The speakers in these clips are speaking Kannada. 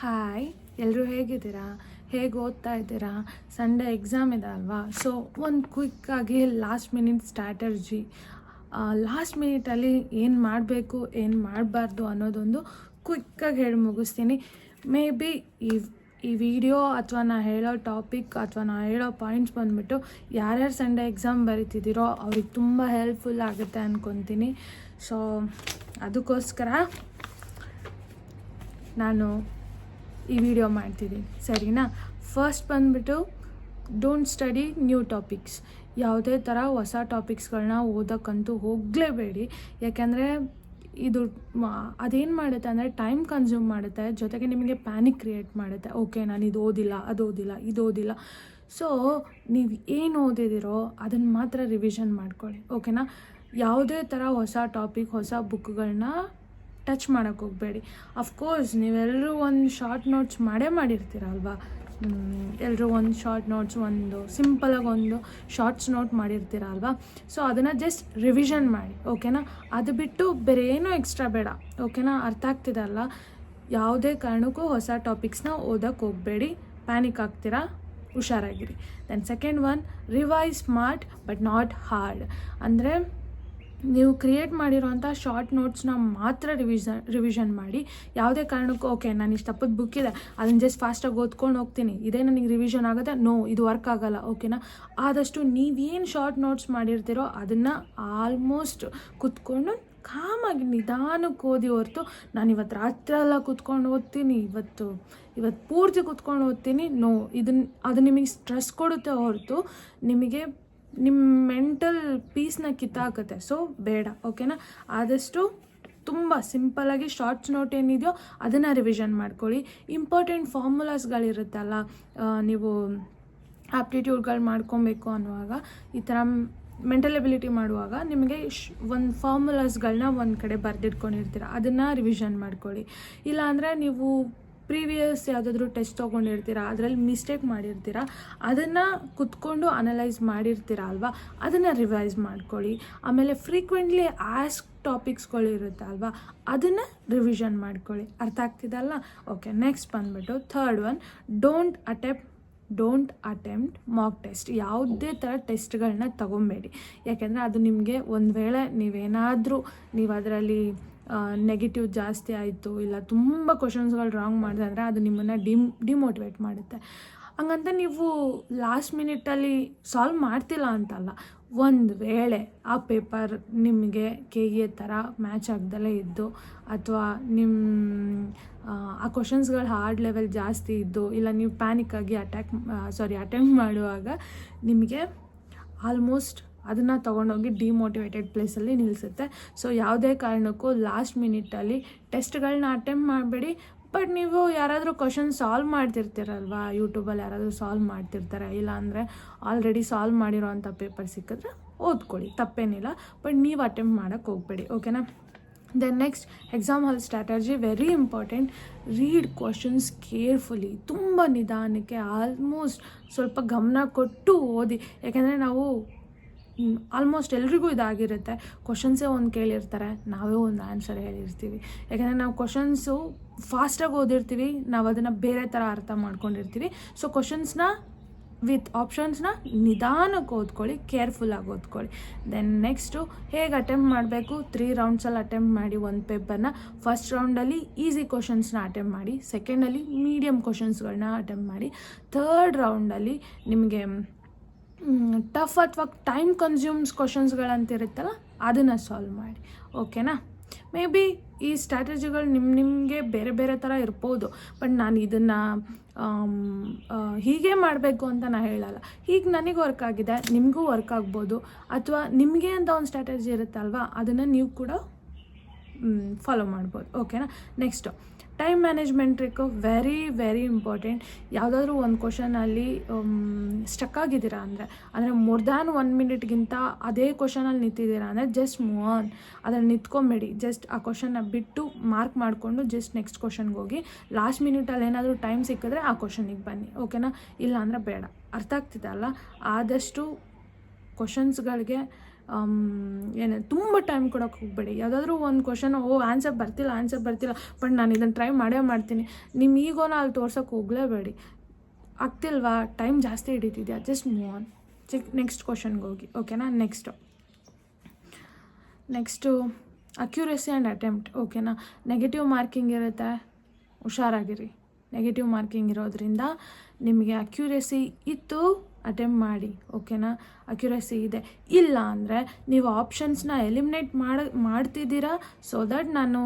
ಹಾಯ್, ಎಲ್ಲರೂ ಹೇಗಿದ್ದೀರಾ? ಹೇಗೆ ಓದ್ತಾ ಇದ್ದೀರಾ? ಸಂಡೇ ಎಕ್ಸಾಮ್ ಇದೆ ಅಲ್ವಾ? ಸೊ ಒಂದು ಕ್ವಿಕ್ಕಾಗಿ ಲಾಸ್ಟ್ ಮಿನಿಟ್ ಸ್ಟ್ರಾಟರ್ಜಿ, ಲಾಸ್ಟ್ ಮಿನಿಟಲ್ಲಿ ಏನು ಮಾಡಬೇಕು ಏನು ಮಾಡಬಾರ್ದು ಅನ್ನೋದೊಂದು ಕ್ವಿಕ್ಕಾಗಿ ಹೇಳಿ ಮುಗಿಸ್ತೀನಿ. ಮೇ ಬಿ ಈ ವಿಡಿಯೋ ಅಥವಾ ನಾ ಹೇಳೋ ಟಾಪಿಕ್ ಅಥವಾ ನಾ ಹೇಳೋ ಪಾಯಿಂಟ್ಸ್ ಬಂದುಬಿಟ್ಟು ಯಾರ್ಯಾರು ಸಂಡೇ ಎಕ್ಸಾಮ್ ಬರೀತಿದ್ದೀರೋ ಅವ್ರಿಗೆ ತುಂಬ ಹೆಲ್ಪ್ಫುಲ್ ಆಗುತ್ತೆ ಅಂದ್ಕೊತೀನಿ. ಸೊ ಅದಕ್ಕೋಸ್ಕರ ನಾನು ಈ ವಿಡಿಯೋ ಮಾಡ್ತಿದ್ದೀನಿ, ಸರಿನಾ? ಫಸ್ಟ್ ಬಂದುಬಿಟ್ಟು ಡೋಂಟ್ ಸ್ಟಡಿ ನ್ಯೂ ಟಾಪಿಕ್ಸ್. ಯಾವುದೇ ಥರ ಹೊಸ ಟಾಪಿಕ್ಸ್ಗಳನ್ನ ಓದೋಕ್ಕಂತೂ ಹೋಗಲೇಬೇಡಿ. ಯಾಕೆಂದರೆ ಇದು ಅದೇನು ಮಾಡುತ್ತೆ ಅಂದರೆ ಟೈಮ್ ಕನ್ಸ್ಯೂಮ್ ಮಾಡುತ್ತೆ, ಜೊತೆಗೆ ನಿಮಗೆ ಪ್ಯಾನಿಕ್ ಕ್ರಿಯೇಟ್ ಮಾಡುತ್ತೆ. ಓಕೆ, ನಾನು ಇದು ಓದಿಲ್ಲ, ಅದು ಓದಿಲ್ಲ, ಇದು ಓದಿಲ್ಲ. ಸೊ ನೀವು ಏನು ಓದಿದಿರೋ ಅದನ್ನು ಮಾತ್ರ ರಿವಿಷನ್ ಮಾಡ್ಕೊಳ್ಳಿ, ಓಕೆನಾ? ಯಾವುದೇ ಥರ ಹೊಸ ಟಾಪಿಕ್, ಹೊಸ ಬುಕ್ಗಳನ್ನ ಟಚ್ ಮಾಡೋಕ್ಕೆ ಹೋಗಬೇಡಿ. ಅಫ್ಕೋರ್ಸ್ ನೀವೆಲ್ಲರೂ ಒಂದು ಶಾರ್ಟ್ ನೋಟ್ಸ್ ಮಾಡಿರ್ತೀರಲ್ವಾ? ಎಲ್ಲರೂ ಒಂದು ಶಾರ್ಟ್ ನೋಟ್ಸ್, ಒಂದು ಸಿಂಪಲಾಗಿ ಒಂದು ಶಾರ್ಟ್ಸ್ ನೋಟ್ ಮಾಡಿರ್ತೀರ ಅಲ್ವಾ? ಸೊ ಅದನ್ನು ಜಸ್ಟ್ ರಿವಿಷನ್ ಮಾಡಿ, ಓಕೆನಾ? ಅದು ಬಿಟ್ಟು ಬೇರೆ ಏನೂ ಎಕ್ಸ್ಟ್ರಾ ಬೇಡ, ಓಕೆನಾ? ಅರ್ಥ ಆಗ್ತಿದಲ್ಲ? ಯಾವುದೇ ಕಾರಣಕ್ಕೂ ಹೊಸ ಟಾಪಿಕ್ಸ್ನ ಓದೋಕ್ಕೆ ಹೋಗಬೇಡಿ, ಪ್ಯಾನಿಕ್ ಆಗ್ತೀರಾ, ಹುಷಾರಾಗಿರಿ. Then second one, revise smart but not hard. ಅಂದರೆ ನೀವು ಕ್ರಿಯೇಟ್ ಮಾಡಿರೋಂಥ ಶಾರ್ಟ್ ನೋಟ್ಸ್ನ ಮಾತ್ರ ರಿವಿಷನ್ ಮಾಡಿ. ಯಾವುದೇ ಕಾರಣಕ್ಕೂ ಓಕೆ ನಾನು ಇಷ್ಟು ತಪ್ಪದ ಬುಕ್ ಇದೆ ಅದನ್ನು ಜಸ್ಟ್ ಫಾಸ್ಟಾಗಿ ಓದ್ಕೊಂಡು ಹೋಗ್ತೀನಿ, ಇದೇ ನನಗೆ ರಿವಿಷನ್ ಆಗುತ್ತೆ, ನೋ, ಇದು ವರ್ಕ್ ಆಗೋಲ್ಲ, ಓಕೆನಾ? ಆದಷ್ಟು ನೀವೇನು ಶಾರ್ಟ್ ನೋಟ್ಸ್ ಮಾಡಿರ್ತೀರೋ ಅದನ್ನು ಆಲ್ಮೋಸ್ಟ್ ಕುತ್ಕೊಂಡು ಕಾಮಾಗಿ ನಿಧಾನಕ್ಕೆ ಓದಿ ಹೊರತು ನಾನು ಇವತ್ತು ರಾತ್ರಿ ಎಲ್ಲ ಕುತ್ಕೊಂಡು ಓದ್ತೀನಿ, ಇವತ್ತು ಪೂರ್ತಿ ಕುತ್ಕೊಂಡು ಓದ್ತೀನಿ, ನೋ. ಅದು ನಿಮಗೆ ಸ್ಟ್ರೆಸ್ ಕೊಡುತ್ತೆ ಹೊರತು ನಿಮಗೆ ನಿಮ್ಮ ಮೆಂಟಲ್ ಪೀಸ್ನ ಕಿತ್ತಾಕತ್ತೆ. ಸೊ ಬೇಡ, ಓಕೆನಾ? ಆದಷ್ಟು ತುಂಬ ಸಿಂಪಲಾಗಿ ಶಾರ್ಟ್ಸ್ ನೋಟ್ ಏನಿದೆಯೋ ಅದನ್ನು ರಿವಿಷನ್ ಮಾಡ್ಕೊಳ್ಳಿ. ಇಂಪಾರ್ಟೆಂಟ್ ಫಾರ್ಮುಲಾಸ್ಗಳಿರುತ್ತಲ್ಲ, ನೀವು ಆಪ್ಟಿಟ್ಯೂಡ್ಗಳು ಮಾಡ್ಕೊಬೇಕು ಅನ್ನುವಾಗ, ಈ ಥರ ಮೆಂಟಲ್ ಎಬಿಲಿಟಿ ಮಾಡುವಾಗ ನಿಮಗೆ ಒಂದು ಫಾರ್ಮುಲಾಸ್ಗಳನ್ನ ಒಂದು ಕಡೆ ಬರೆದಿಟ್ಕೊಂಡಿರ್ತೀರ, ಅದನ್ನು ರಿವಿಷನ್ ಮಾಡ್ಕೊಳ್ಳಿ. ಇಲ್ಲಾಂದರೆ ನೀವು ಪ್ರೀವಿಯಸ್ ಯಾವುದಾದ್ರೂ ಟೆಸ್ಟ್ ತೊಗೊಂಡಿರ್ತೀರ, ಅದರಲ್ಲಿ ಮಿಸ್ಟೇಕ್ ಮಾಡಿರ್ತೀರ, ಅದನ್ನು ಕುತ್ಕೊಂಡು ಅನಲೈಸ್ ಮಾಡಿರ್ತೀರ ಅಲ್ವಾ? ಅದನ್ನು ರಿವೈಸ್ ಮಾಡ್ಕೊಳ್ಳಿ. ಆಮೇಲೆ ಫ್ರೀಕ್ವೆಂಟ್ಲಿ ಆಸ್ಕ್ ಟಾಪಿಕ್ಸ್ಗಳಿರುತ್ತೆ ಅಲ್ವಾ? ಅದನ್ನು ರಿವಿಷನ್ ಮಾಡ್ಕೊಳ್ಳಿ. ಅರ್ಥ ಆಗ್ತಿದಲ್ಲ? ಓಕೆ, ನೆಕ್ಸ್ಟ್ ಬಂದುಬಿಟ್ಟು third one, don't attempt mock test. ಯಾವುದೇ ಥರ ಟೆಸ್ಟ್ಗಳನ್ನ ತೊಗೊಬೇಡಿ. ಯಾಕೆಂದರೆ ಅದು ನಿಮಗೆ ಒಂದು ವೇಳೆ ನೀವು ಅದರಲ್ಲಿ ನೆಗೆಟಿವ್ ಜಾಸ್ತಿ ಆಯಿತು, ಇಲ್ಲ ತುಂಬ ಕ್ವಶನ್ಸ್ಗಳು ರಾಂಗ್ ಮಾಡಿದೆ ಅಂದರೆ ಅದು ನಿಮ್ಮನ್ನು ಡಿಮೋಟಿವೇಟ್ ಮಾಡುತ್ತೆ. ಹಂಗಂತ ನೀವು ಲಾಸ್ಟ್ ಮಿನಿಟಲ್ಲಿ ಸಾಲ್ವ್ ಮಾಡ್ತಿಲ್ಲ ಅಂತಲ್ಲ, ಒಂದು ವೇಳೆ ಆ ಪೇಪರ್ ನಿಮಗೆ KA ಥರ ಮ್ಯಾಚ್ ಆಗ್ದಲೇ ಇದ್ದು, ಅಥವಾ ಆ ಕ್ವಶನ್ಸ್ಗಳು ಹಾರ್ಡ್ ಲೆವೆಲ್ ಜಾಸ್ತಿ ಇದ್ದು, ಇಲ್ಲ ನೀವು ಪ್ಯಾನಿಕ್ಕಾಗಿ ಅಟೆಂಪ್ಟ್ ಮಾಡುವಾಗ ನಿಮಗೆ ಆಲ್ಮೋಸ್ಟ್ ಅದನ್ನು ತೊಗೊಂಡೋಗಿ ಡಿಮೋಟಿವೇಟೆಡ್ ಪ್ಲೇಸಲ್ಲಿ ನಿಲ್ಲಿಸುತ್ತೆ. ಸೊ ಯಾವುದೇ ಕಾರಣಕ್ಕೂ ಲಾಸ್ಟ್ ಮಿನಿಟಲ್ಲಿ ಟೆಸ್ಟ್ಗಳನ್ನ ಅಟೆಂಪ್ಟ್ ಮಾಡಬೇಡಿ. ಬಟ್ ನೀವು ಯಾರಾದರೂ ಕ್ವಶನ್ ಸಾಲ್ವ್ ಮಾಡ್ತಿರ್ತೀರಲ್ವ, ಯೂಟ್ಯೂಬಲ್ಲಿ ಯಾರಾದರೂ ಸಾಲ್ವ್ ಮಾಡ್ತಿರ್ತಾರೆ, ಇಲ್ಲಾಂದರೆ ಆಲ್ರೆಡಿ ಸಾಲ್ವ್ ಮಾಡಿರೋವಂಥ ಪೇಪರ್ ಸಿಕ್ಕಿದ್ರೆ ಓದ್ಕೊಳ್ಳಿ, ತಪ್ಪೇನಿಲ್ಲ. ಬಟ್ ನೀವು ಅಟೆಂಪ್ಟ್ ಮಾಡೋಕ್ಕೆ ಹೋಗಬೇಡಿ, ಓಕೆನಾ? Then next, exam hall strategy, very important. Read questions carefully, ತುಂಬ ನಿಧಾನಕ್ಕೆ, ಆಲ್ಮೋಸ್ಟ್ ಸ್ವಲ್ಪ ಗಮನ ಕೊಟ್ಟು ಓದಿ. ಯಾಕೆಂದರೆ ನಾವು ಆಲ್ಮೋಸ್ಟ್ ಎಲ್ರಿಗೂ ಇದಾಗಿರುತ್ತೆ, ಕ್ವಶನ್ಸೇ ಒಂದು ಕೇಳಿರ್ತಾರೆ, ನಾವೇ ಒಂದು ಆನ್ಸರ್ ಹೇಳಿರ್ತೀವಿ. ಯಾಕೆಂದರೆ ನಾವು ಕ್ವಶನ್ಸು ಫಾಸ್ಟಾಗಿ ಓದಿರ್ತೀವಿ, ನಾವು ಅದನ್ನು ಬೇರೆ ಥರ ಅರ್ಥ ಮಾಡ್ಕೊಂಡಿರ್ತೀವಿ. ಸೊ ಕ್ವಶನ್ಸ್ನ ವಿತ್ ಆಪ್ಷನ್ಸ್ನ ನಿಧಾನಕ್ಕೆ ಓದ್ಕೊಳ್ಳಿ, ಕೇರ್ಫುಲ್ಲಾಗಿ ಓದ್ಕೊಳ್ಳಿ. ದೆನ್ ನೆಕ್ಸ್ಟು, ಹೇಗೆ ಅಟೆಂಪ್ಟ್ ಮಾಡಬೇಕು? 3 ರೌಂಡ್ಸಲ್ಲಿ ಅಟೆಂಪ್ಟ್ ಮಾಡಿ ಒಂದು ಪೇಪರ್ನ. ಫಸ್ಟ್ ರೌಂಡಲ್ಲಿ ಈಸಿ ಕ್ವಶನ್ಸ್ನ ಅಟೆಂಪ್ಟ್ ಮಾಡಿ, ಸೆಕೆಂಡಲ್ಲಿ ಮೀಡಿಯಮ್ ಕ್ವಶನ್ಸ್ಗಳನ್ನ ಅಟೆಂಪ್ಟ್ ಮಾಡಿ, ಥರ್ಡ್ ರೌಂಡಲ್ಲಿ ನಿಮಗೆ ಟಫ್ ಅಥವಾ ಟೈಮ್ ಕನ್ಸ್ಯೂಮ್ಸ್ ಕ್ವಶನ್ಸ್ಗಳಂತಿರುತ್ತಲ್ಲ ಅದನ್ನು ಸಾಲ್ವ್ ಮಾಡಿ, ಓಕೆನಾ? ಮೇ ಬಿ ಈ ಸ್ಟ್ರಾಟಜಿಗಳು ನಿಮಗೆ ಬೇರೆ ಬೇರೆ ಥರ ಇರ್ಬೋದು, ಬಟ್ ನಾನು ಇದನ್ನು ಹೀಗೆ ಮಾಡಬೇಕು ಅಂತ ನಾನು ಹೇಳಲ್ಲ. ಹೀಗೆ ನನಗೆ ವರ್ಕ್ ಆಗಿದೆ, ನಿಮಗೂ ವರ್ಕ್ ಆಗ್ಬೋದು. ಅಥವಾ ನಿಮಗೆ ಅಂತ ಒಂದು ಸ್ಟ್ರಾಟಜಿ ಇರುತ್ತಲ್ವ, ಅದನ್ನು ನೀವು ಕೂಡ ಫಾಲೋ ಮಾಡ್ಬೋದು, ಓಕೆನಾ? Next, time management trick, very very important. ಯಾವುದಾದ್ರೂ ಒಂದು ಕ್ವಶನಲ್ಲಿ ಸ್ಟಕ್ ಆಗಿದ್ದೀರಾ ಅಂದರೆ ಮೋರ್ ದ್ಯಾನ್ 1 ಮಿನಿಟ್ಗಿಂತ ಅದೇ ಕ್ವಶನಲ್ಲಿ ನಿಂತಿದ್ದೀರಾ ಅಂದರೆ ಜಸ್ಟ್ ಮೂವ್ ಆನ್. ಅದನ್ನು ನಿಂತ್ಕೊಂಬೇಡಿ, ಜಸ್ಟ್ ಆ ಕ್ವಶನ್ನ ಬಿಟ್ಟು ಮಾರ್ಕ್ ಮಾಡಿಕೊಂಡು ಜಸ್ಟ್ ನೆಕ್ಸ್ಟ್ ಕ್ವಶನ್ಗೆ ಹೋಗಿ. ಲಾಸ್ಟ್ ಮಿನಿಟಲ್ಲಿ ಏನಾದರೂ ಟೈಮ್ ಸಿಕ್ಕಿದ್ರೆ ಆ ಕ್ವಶನಿಗೆ ಬನ್ನಿ, ಓಕೆನಾ? ಇಲ್ಲ ಅಂದರೆ ಬೇಡ. ಅರ್ಥ ಆಗ್ತಿದೆ ಅಲ್ಲ? ಆದಷ್ಟು ಕ್ವಶನ್ಸ್ಗಳಿಗೆ ಏನು ತುಂಬ ಟೈಮ್ ಕೊಡೋಕೆ ಹೋಗಬೇಡಿ. ಯಾವುದಾದ್ರೂ ಒಂದು ಕ್ವಶನ್ ಆನ್ಸರ್ ಬರ್ತಿಲ್ಲ ಬಟ್ ನಾನು ಇದನ್ನು ಟ್ರೈ ಮಾಡೇ ಮಾಡ್ತೀನಿ, ನಿಮ್ಮ ಈಗೋನ ಅಲ್ಲಿ ತೋರ್ಸೋಕೆ ಹೋಗಲೇಬೇಡಿ. ಆಗ್ತಿಲ್ವಾ, ಟೈಮ್ ಜಾಸ್ತಿ ಹಿಡಿತಿದ್ಯಾ, ಜಸ್ಟ್ ಮೂವ್ ಆನ್. ನೆಕ್ಸ್ಟ್ ಕ್ವಶನ್ಗೆ ಹೋಗಿ, ಓಕೆನಾ. ನೆಕ್ಸ್ಟು ಅಕ್ಯುರೇಸಿ ಆ್ಯಂಡ್ ಅಟೆಂಪ್ಟ್, ಓಕೆನಾ. ನೆಗೆಟಿವ್ ಮಾರ್ಕಿಂಗ್ ಇರುತ್ತೆ, ಹುಷಾರಾಗಿರಿ. ನೆಗೆಟಿವ್ ಮಾರ್ಕಿಂಗ್ ಇರೋದ್ರಿಂದ ನಿಮಗೆ ಅಕ್ಯುರೇಸಿ ಇತ್ತು ಅಟೆಂಪ್ಟ್ ಮಾಡಿ, ಓಕೆನಾ. ಅಕ್ಯುರೇಸಿ ಇದೆ, ಇಲ್ಲ ಅಂದರೆ ನೀವು ಆಪ್ಷನ್ಸ್ನ ಎಲಿಮಿನೇಟ್ ಮಾಡ್ತಿದ್ದೀರಾ, ಸೊ ದಟ್ ನಾನು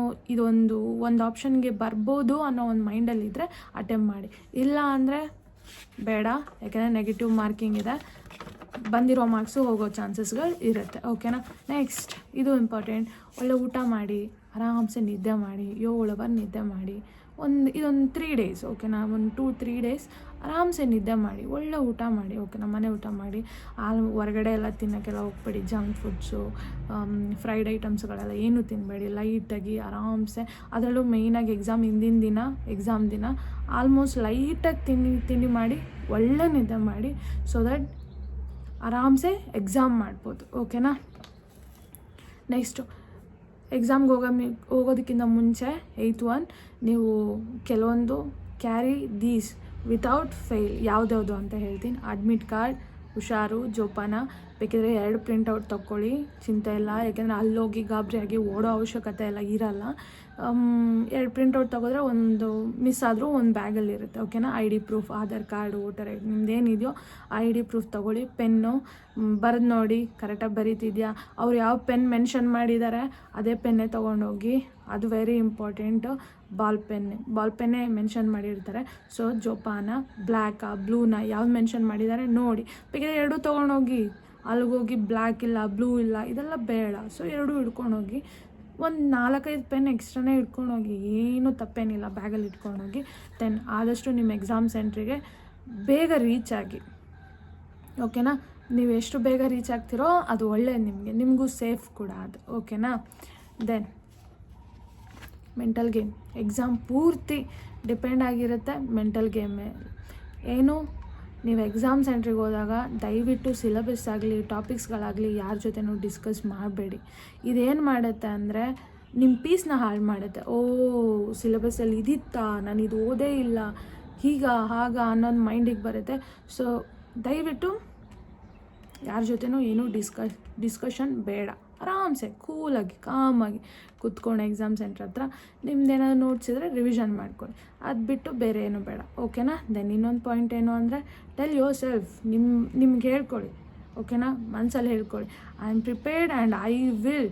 ಒಂದು ಆಪ್ಷನ್ಗೆ ಬರ್ಬೋದು ಅನ್ನೋ ಒಂದು ಮೈಂಡಲ್ಲಿದ್ದರೆ ಅಟೆಂಪ್ಟ್ ಮಾಡಿ. ಇಲ್ಲ ಅಂದರೆ ಬೇಡ, ಯಾಕೆಂದರೆ ನೆಗೆಟಿವ್ ಮಾರ್ಕಿಂಗ್ ಇದೆ, ಬಂದಿರೋ ಮಾರ್ಕ್ಸು ಹೋಗೋ ಚಾನ್ಸಸ್ಗಳು ಇರುತ್ತೆ, ಓಕೆನಾ. ನೆಕ್ಸ್ಟ್ ಇದು ಇಂಪಾರ್ಟೆಂಟ್, ಒಳ್ಳೆ ಊಟ ಮಾಡಿ, ಆರಾಮ್ಸೆ ನಿದ್ದೆ ಮಾಡಿ, 7 ಅವರ್ ನಿದ್ದೆ ಮಾಡಿ. ಇದೊಂದು 3 ಡೇಸ್, ಓಕೆನಾ. 2-3 ಡೇಸ್ ಆರಾಮ್ಸೆ ನಿದ್ದೆ ಮಾಡಿ, ಒಳ್ಳೆ ಊಟ ಮಾಡಿ, ಓಕೆನಾ. ಮನೆ ಊಟ ಮಾಡಿ, ಹೊರಗಡೆ ಎಲ್ಲ ತಿನ್ನೋಕ್ಕೆಲ್ಲ ಹೋಗ್ಬೇಡಿ. ಜಂಕ್ ಫುಡ್ಸು, ಫ್ರೈಡ್ ಐಟಮ್ಸ್ಗಳೆಲ್ಲ ಏನೂ ತಿನ್ನಬೇಡಿ. ಲೈಟಾಗಿ ಆರಾಮ್ಸೆ, ಅದರಲ್ಲೂ ಮೇಯ್ನಾಗಿ ಎಕ್ಸಾಮ್ ದಿನ ಆಲ್ಮೋಸ್ಟ್ ಲೈಟಾಗಿ ತಿಂಡಿ ಮಾಡಿ, ಒಳ್ಳೆ ನಿದ್ದೆ ಮಾಡಿ, ಸೊ ದಟ್ ಆರಾಮ್ಸೆ ಎಕ್ಸಾಮ್ ಮಾಡ್ಬೋದು, ಓಕೆನಾ. ನೆಕ್ಸ್ಟು ಎಕ್ಸಾಮ್ಗೆ ಹೋಗೋದಕ್ಕಿಂತ ಮುಂಚೆ 8th one ನೀವು ಕೆಲವೊಂದು ಕ್ಯಾರಿ ದೀಸ್ ವಿತೌಟ್ ಫೇಲ್. ಯಾವುದ್ಯಾವುದು ಅಂತ ಹೇಳ್ತೀನಿ. ಅಡ್ಮಿಟ್ ಕಾರ್ಡ್, ಹುಷಾರು, ಜೋಪಾನ, ಬೇಕಿದ್ರೆ 2 ಪ್ರಿಂಟೌಟ್ ತೊಗೊಳ್ಳಿ, ಚಿಂತೆ ಇಲ್ಲ. ಯಾಕೆಂದರೆ ಅಲ್ಲೋಗಿ ಗಾಬರಿಯಾಗಿ ಓಡೋ ಅವಶ್ಯಕತೆ ಎಲ್ಲ ಇರಲ್ಲ. 2 ಪ್ರಿಂಟೌಟ್ ತೊಗೊಂಡ್ರೆ ಒಂದು ಮಿಸ್ ಆದರೂ ಒಂದು ಬ್ಯಾಗಲ್ಲಿರುತ್ತೆ, ಓಕೆನಾ. ID proof, Aadhaar card, voter ID, ನಿಮ್ದೇನಿದೆಯೋ ID ಪ್ರೂಫ್ ತೊಗೊಳ್ಳಿ. ಪೆನ್ನು ಬರೆದು ನೋಡಿ ಕರೆಕ್ಟಾಗಿ ಬರೀತಿದ್ಯಾ, ಅವ್ರು ಯಾವ ಪೆನ್ ಮೆನ್ಷನ್ ಮಾಡಿದ್ದಾರೆ ಅದೇ ಪೆನ್ನೇ ತೊಗೊಂಡೋಗಿ, ಅದು ವೆರಿ ಇಂಪಾರ್ಟೆಂಟು. ಬಾಲ್ ಪೆನ್ನೇ ಮೆನ್ಷನ್ ಮಾಡಿರ್ತಾರೆ, ಸೊ ಜೋಪಾನ. ಬ್ಲ್ಯಾಕಾ ಬ್ಲೂನ ಯಾವ್ದು ಮೆನ್ಷನ್ ಮಾಡಿದ್ದಾರೆ ನೋಡಿ, ಬೇಕಿದ್ರೆ 2 ತೊಗೊಂಡೋಗಿ. ಅಲ್ಲಿಗೋಗಿ ಬ್ಲ್ಯಾಕ್ ಇಲ್ಲ, ಬ್ಲೂ ಇಲ್ಲ, ಇದೆಲ್ಲ ಬೇಡ. ಸೊ 2 ಹಿಡ್ಕೊಂಡೋಗಿ, ಒಂದು 4-5 ಪೆನ್ ಎಕ್ಸ್ಟ್ರಾನೇ ಹಿಡ್ಕೊಂಡೋಗಿ, ಏನೂ ತಪ್ಪೇನಿಲ್ಲ, ಬ್ಯಾಗಲ್ಲಿ ಇಟ್ಕೊಂಡೋಗಿ. ದೆನ್ ಆದಷ್ಟು ನಿಮ್ಮ ಎಕ್ಸಾಮ್ ಸೆಂಟ್ರಿಗೆ ಬೇಗ ರೀಚ್ ಆಗಿ, ಓಕೆನಾ. ನೀವು ಎಷ್ಟು ಬೇಗ ರೀಚ್ ಆಗ್ತಿರೋ ಅದು ಒಳ್ಳೆಯದು, ನಿಮಗೂ ಸೇಫ್ ಕೂಡ ಅದು, ಓಕೆನಾ. ದೆನ್ ಮೆಂಟಲ್ ಗೇಮ್, ಎಕ್ಸಾಮ್ ಪೂರ್ತಿ ಡಿಪೆಂಡ್ ಆಗಿರುತ್ತೆ ಮೆಂಟಲ್ ಗೇಮ್ ಮೇಲೆ. ಏನು, ನೀವು ಎಕ್ಸಾಮ್ ಸೆಂಟ್ರಿಗೆ ಹೋದಾಗ ದಯವಿಟ್ಟು ಸಿಲೆಬಸ್ ಆಗಲಿ ಟಾಪಿಕ್ಸ್ಗಳಾಗಲಿ ಯಾರ ಜೊತೆನೂ ಡಿಸ್ಕಸ್ ಮಾಡಬೇಡಿ. ಇದೇನು ಮಾಡುತ್ತೆ ಅಂದರೆ ನಿಮ್ಮ ಪೀಸ್ನ ಹಾಳು ಮಾಡುತ್ತೆ. ಸಿಲೆಬಸ್ಸಲ್ಲಿ ಇದಿತ್ತಾ, ನಾನು ಇದು ಓದೇ ಇಲ್ಲ, ಹಾಗ ಅನ್ನೋದು ಮೈಂಡಿಗೆ ಬರುತ್ತೆ. ಸೊ ದಯವಿಟ್ಟು ಯಾರ ಜೊತೆನೂ ಏನೂ ಡಿಸ್ಕಷನ್ ಬೇಡ. ಆರಾಮ್ಸೆ ಕೂಲಾಗಿ ಕಾಮಾಗಿ ಕೂತ್ಕೊಂಡು ಎಕ್ಸಾಮ್ ಸೆಂಟ್ರ್ ಹತ್ರ ನಿಮ್ದೇನಾದ್ರು ನೋಟ್ಸ್ ಇದ್ದರೆ ರಿವಿಷನ್ ಮಾಡ್ಕೊಳ್ಳಿ. ಅದು ಬಿಟ್ಟು ಬೇರೆ ಏನೂ ಬೇಡ, ಓಕೆನಾ. ದೆನ್ ಇನ್ನೊಂದು ಪಾಯಿಂಟ್ ಏನು ಅಂದರೆ, ಟೆಲ್ ಯೋರ್ ಸೆಲ್ಫ್, ನಿಮ್ಗೆ ಹೇಳ್ಕೊಳ್ಳಿ, ಓಕೆನಾ. ಮನಸ್ಸಲ್ಲಿ ಹೇಳ್ಕೊಳ್ಳಿ, I am prepared and I will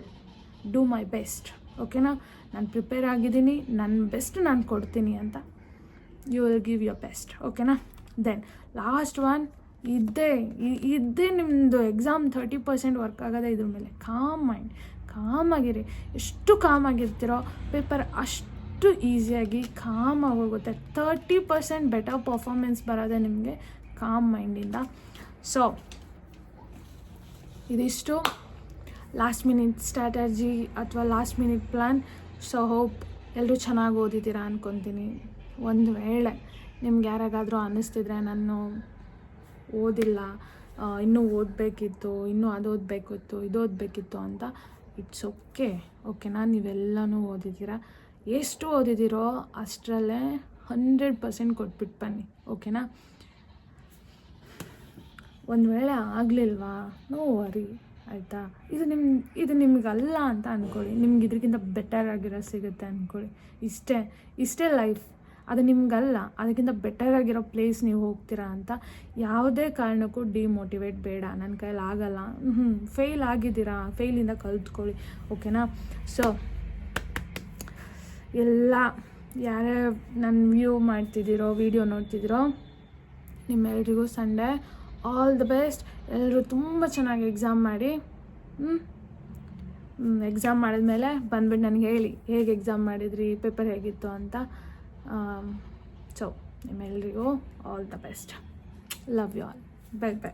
do my best, ಓಕೆನಾ. ನಾನು ಪ್ರಿಪೇರ್ ಆಗಿದ್ದೀನಿ, ನನ್ನ ಬೆಸ್ಟ್ ನಾನು ಕೊಡ್ತೀನಿ ಅಂತ. You will give your best, ಓಕೆನಾ. ದೆನ್ ಲಾಸ್ಟ್ ಒನ್, ಇದ್ದೇ ನಿಮ್ಮದು ಎಕ್ಸಾಮ್ 30% ವರ್ಕ್ ಆಗೋದೇ ಇದ್ರ ಮೇಲೆ. ಕಾಮಾಗಿರಿ. ಎಷ್ಟು ಕಾಮಾಗಿರ್ತೀರೋ ಪೇಪರ್ ಅಷ್ಟು ಈಸಿಯಾಗಿ ಕಾಮಾಗಿ ಹೋಗುತ್ತೆ. 30% ಬೆಟರ್ ಪರ್ಫಾರ್ಮೆನ್ಸ್ ಬರೋದೇ ನಿಮಗೆ ಕಾಮ್ ಮೈಂಡಿಂದ. ಸೊ ಇದಿಷ್ಟು ಲಾಸ್ಟ್ ಮಿನಿಟ್ ಸ್ಟ್ರಾಟಜಿ ಅಥವಾ last minute plan. So hope ಎಲ್ಲರೂ ಚೆನ್ನಾಗಿ ಓದಿದ್ದೀರಾ ಅಂದ್ಕೊತೀನಿ. ಒಂದು ವೇಳೆ ನಿಮ್ಗೆ ಯಾರಿಗಾದರೂ ಅನ್ನಿಸ್ತಿದ್ರೆ ನಾನು ಓದಿಲ್ಲ, ಇನ್ನೂ ಓದಬೇಕಿತ್ತು, ಇನ್ನೂ ಅದು ಓದಬೇಕಿತ್ತು, ಇದು ಓದಬೇಕಿತ್ತು ಅಂತ, ಇಟ್ಸ್ ಓಕೆನಾ. ನೀವೆಲ್ಲನೂ ಓದಿದ್ದೀರಾ, ಎಷ್ಟು ಓದಿದ್ದೀರೋ ಅಷ್ಟರಲ್ಲೇ 100% ಕೊಟ್ಬಿಟ್ಟು ಬನ್ನಿ, ಓಕೆನಾ. ಒಂದು ವೇಳೆ ಆಗಲಿಲ್ವಾ, ನೋ ವರಿ, ಆಯಿತಾ. ಇದು ನಿಮಗಲ್ಲ ಅಂತ ಅಂದ್ಕೊಳ್ಳಿ, ನಿಮ್ಗೆ ಇದಕ್ಕಿಂತ ಬೆಟರ್ ಆಗಿರೋ ಸಿಗುತ್ತೆ ಅಂದ್ಕೊಳ್ಳಿ. ಇಷ್ಟೇ ಲೈಫ್. ಅದು ನಿಮಗಲ್ಲ, ಅದಕ್ಕಿಂತ ಬೆಟರ್ ಆಗಿರೋ ಪ್ಲೇಸ್ ನೀವು ಹೋಗ್ತೀರಾ ಅಂತ ಯಾವುದೇ ಕಾರಣಕ್ಕೂ ಡಿಮೋಟಿವೇಟ್ ಬೇಡ. ನನ್ನ ಕೈಯಲ್ಲಿ ಆಗಲ್ಲ, ಫೇಲ್ ಆಗಿದ್ದೀರಾ, ಫೇಲಿಂದ ಕಲ್ತ್ಕೊಳ್ಳಿ, ಓಕೆನಾ. ಸೊ ಎಲ್ಲ ಯಾರೇ ನನ್ನ ವಿಡಿಯೋ ನೋಡ್ತಿದ್ದೀರೋ ನಿಮ್ಮೆಲ್ರಿಗೂ ಸಂಡೇ ಆಲ್ ದ ಬೆಸ್ಟ್. ಎಲ್ಲರೂ ತುಂಬ ಚೆನ್ನಾಗಿ ಎಕ್ಸಾಮ್ ಮಾಡಿ, ಎಕ್ಸಾಮ್ ಮಾಡಿದ್ಮೇಲೆ ಬಂದ್ಬಿಟ್ಟು ನನಗೆ ಹೇಳಿ ಹೇಗೆ ಎಕ್ಸಾಮ್ ಮಾಡಿದ್ರಿ, ಪೇಪರ್ ಹೇಗಿತ್ತು ಅಂತ. ಸೊ ನಿಮ್ಮೆಲ್ರಿಗೂ all the best. Love you all. By.